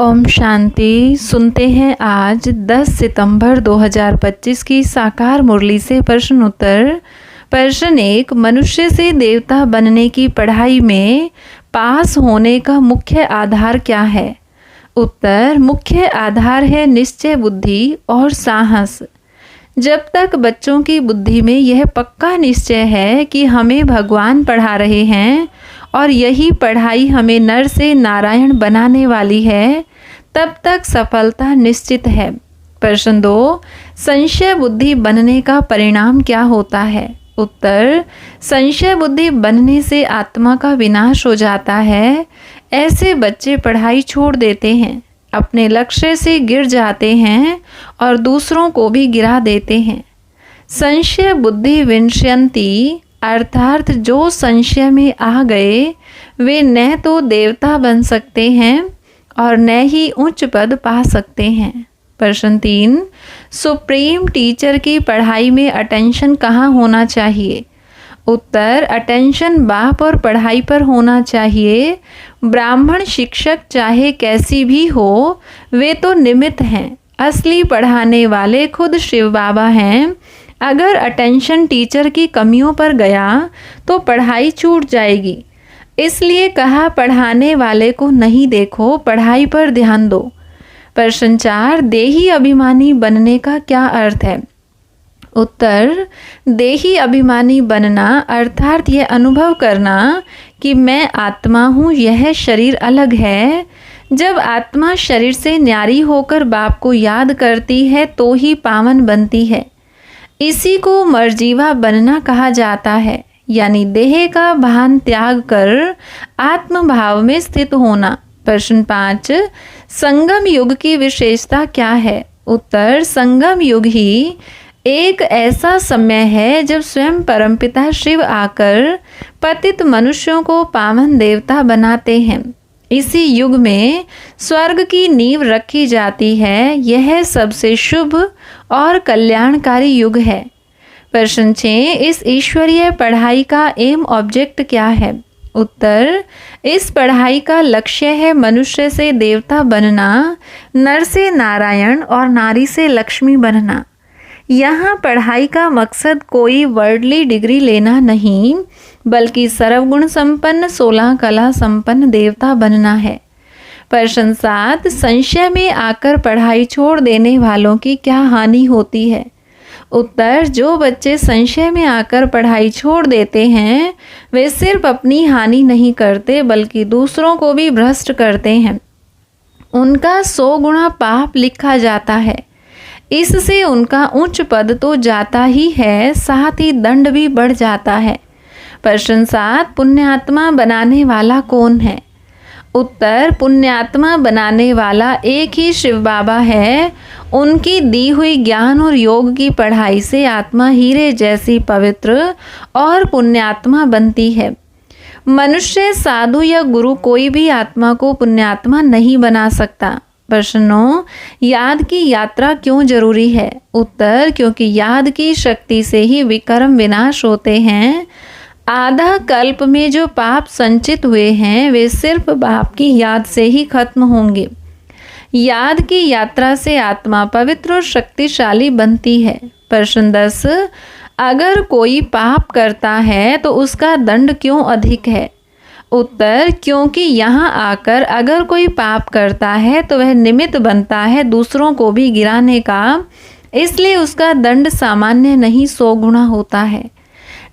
ओम शांति। सुनते हैं आज 10 सितंबर 2025 की साकार मुरली से प्रश्न उत्तर। प्रश्न 1, मनुष्य से देवता बनने की पढ़ाई में पास होने का मुख्य आधार क्या है? उत्तर, मुख्य आधार है निश्चय बुद्धि और साहस। जब तक बच्चों की बुद्धि में यह पक्का निश्चय है कि हमें भगवान पढ़ा रहे हैं और यही पढ़ाई हमें नर से नारायण बनाने वाली है, तब तक सफलता निश्चित है। प्रश्न 2, संशय बुद्धि बनने का परिणाम क्या होता है? उत्तर, संशय बुद्धि बनने से आत्मा का विनाश हो जाता है। ऐसे बच्चे पढ़ाई छोड़ देते हैं, अपने लक्ष्य से गिर जाते हैं और दूसरों को भी गिरा देते हैं। संशय बुद्धि विनश्यन्ति, अर्थात जो संशय में आ गए वे न तो देवता बन सकते हैं और न ही उच्च पद पा सकते हैं। प्रश्न 3, सुप्रीम टीचर की पढ़ाई में अटेंशन कहाँ होना चाहिए? उत्तर, अटेंशन बाप और पढ़ाई पर होना चाहिए। ब्राह्मण शिक्षक चाहे कैसी भी हो, वे तो निमित्त हैं, असली पढ़ाने वाले खुद शिव बाबा हैं। अगर अटेंशन टीचर की कमियों पर गया तो पढ़ाई छूट जाएगी। इसलिए कहा, पढ़ाने वाले को नहीं देखो, पढ़ाई पर ध्यान दो। प्रश्न 4, देही अभिमानी बनने का क्या अर्थ है? उत्तर, देही अभिमानी बनना अर्थात यह अनुभव करना कि मैं आत्मा हूँ, यह शरीर अलग है। जब आत्मा शरीर से न्यारी होकर बाप को याद करती है तो ही पावन बनती है। इसी को मर्जीवा बनना कहा जाता है, यानी देह का भान त्याग कर आत्म भाव में स्थित होना। प्रश्न 5, संगम युग की विशेषता क्या है? उत्तर, संगम युग ही एक ऐसा समय है जब स्वयं परमपिता शिव आकर पतित मनुष्यों को पावन देवता बनाते हैं। इसी युग में स्वर्ग की नींव रखी जाती है। यह सबसे शुभ और कल्याणकारी युग है। प्रश्न 6, इस ईश्वरीय पढ़ाई का एम ऑब्जेक्ट क्या है? उत्तर, इस पढ़ाई का लक्ष्य है मनुष्य से देवता बनना, नर से नारायण और नारी से लक्ष्मी बनना। यहाँ पढ़ाई का मकसद कोई वर्ल्डली डिग्री लेना नहीं, बल्कि सर्वगुण संपन्न 16 कला संपन्न देवता बनना है। प्रश्न 7, संशय में आकर पढ़ाई छोड़ देने वालों की क्या हानि होती है? उत्तर, जो बच्चे संशय में आकर पढ़ाई छोड़ देते हैं वे सिर्फ अपनी हानि नहीं करते बल्कि दूसरों को भी भ्रष्ट करते हैं। उनका 100 गुना पाप लिखा जाता है। इससे उनका उच्च पद तो जाता ही है, साथ ही दंड भी बढ़ जाता है। प्रश्न 7, पुण्यात्मा बनाने वाला कौन है? उत्तर, पुण्यात्मा बनाने वाला एक ही शिव बाबा है। उनकी दी हुई ज्ञान और योग की पढ़ाई से आत्मा हीरे जैसी पवित्र और पुण्यात्मा बनती है। मनुष्य, साधु या गुरु कोई भी आत्मा को पुण्यात्मा नहीं बना सकता। प्रश्न 9, याद की यात्रा क्यों जरूरी है? उत्तर, क्योंकि याद की शक्ति से ही विकर्म विनाश होते हैं। आधा कल्प में जो पाप संचित हुए हैं वे सिर्फ बाप की याद से ही खत्म होंगे। याद की यात्रा से आत्मा पवित्र और शक्तिशाली बनती है। प्रश्न 10, अगर कोई पाप करता है तो उसका दंड क्यों अधिक है? उत्तर, क्योंकि यहाँ आकर अगर कोई पाप करता है तो वह निमित्त बनता है दूसरों को भी गिराने का, इसलिए उसका दंड सामान्य नहीं 100 गुना होता है।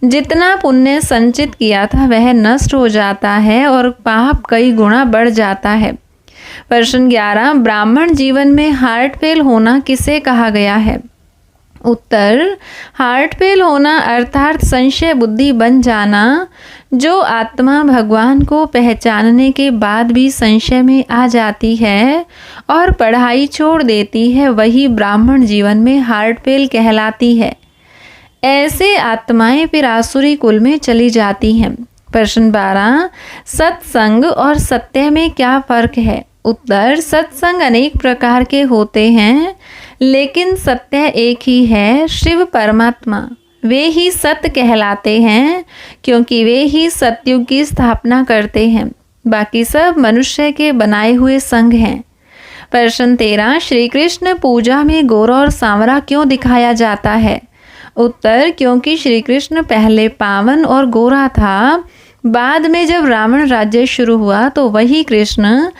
जितना पुण्य संचित किया था वह नष्ट हो जाता है और पाप कई गुना बढ़ जाता है। प्रश्न 11, ब्राह्मण जीवन में हार्ट फेल होना किसे कहा गया है? उत्तर, हार्ट फेल होना अर्थात संशय बुद्धि बन जाना। जो आत्मा भगवान को पहचानने के बाद भी संशय में आ जाती है और पढ़ाई छोड़ देती है, वही ब्राह्मण जीवन में हार्ट फेल कहलाती है। ऐसे आत्माएं फिर आसुरी कुल में चली जाती हैं। प्रश्न 12, सत्संग और सत्य में क्या फर्क है? उत्तर, सत्संग अनेक प्रकार के होते हैं लेकिन सत्य एक ही है, शिव परमात्मा। वे ही सत्य कहलाते हैं क्योंकि वे ही सतयुग की स्थापना करते हैं। बाकी सब मनुष्य के बनाए हुए संघ हैं। प्रश्न 13, श्री कृष्ण पूजा में गोरा और सांवरा क्यों दिखाया जाता है? उत्तर, क्योंकि श्री कृष्ण पहले पावन और गोरा था, बाद में जब रावण राज्य शुरू हुआ तो वही कृष्ण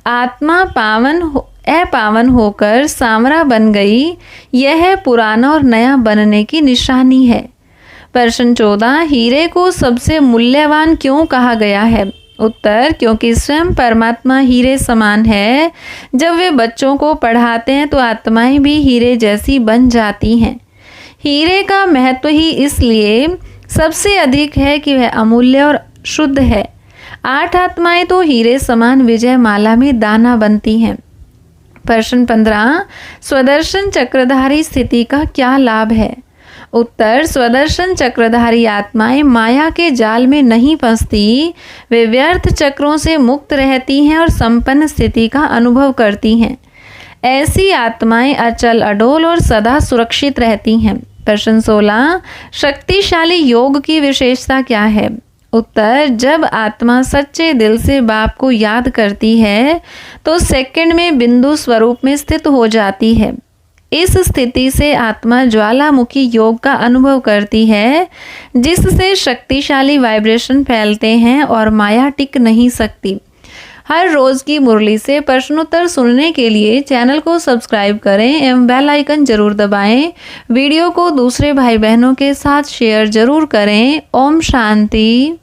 आत्मा अपावन होकर सांवरा बन गई। यह पुराना और नया बनने की निशानी है। प्रश्न 14, हीरे को सबसे मूल्यवान क्यों कहा गया है? उत्तर, क्योंकि स्वयं परमात्मा हीरे समान है। जब वे बच्चों को पढ़ाते हैं तो आत्माएं भी हीरे जैसी बन जाती हैं। हीरे का महत्व ही इसलिए सबसे अधिक है कि वह अमूल्य और शुद्ध है। 8 आत्माएं तो हीरे समान विजय माला में दाना बनती हैं। प्रश्न 15, स्वदर्शन चक्रधारी स्थिति का क्या लाभ है? उत्तर, स्वदर्शन चक्रधारी आत्माएं माया के जाल में नहीं फंसती, वे व्यर्थ चक्रों से मुक्त रहती हैं और संपन्न स्थिति का अनुभव करती हैं। ऐसी आत्माएं अचल अडोल और सदा सुरक्षित रहती हैं। प्रश्न 16, शक्तिशाली योग की विशेषता क्या है? उत्तर, जब आत्मा सच्चे दिल से बाप को याद करती है तो सेकंड में बिंदु स्वरूप में स्थित हो जाती है। इस स्थिति से आत्मा ज्वालामुखी योग का अनुभव करती है, जिससे शक्तिशाली वाइब्रेशन फैलते हैं और माया टिक नहीं सकती। हर रोज की मुरली से प्रश्नोत्तर सुनने के लिए चैनल को सब्सक्राइब करें एवं बेल आइकन जरूर दबाएं। वीडियो को दूसरे भाई बहनों के साथ शेयर जरूर करें। ओम शांति।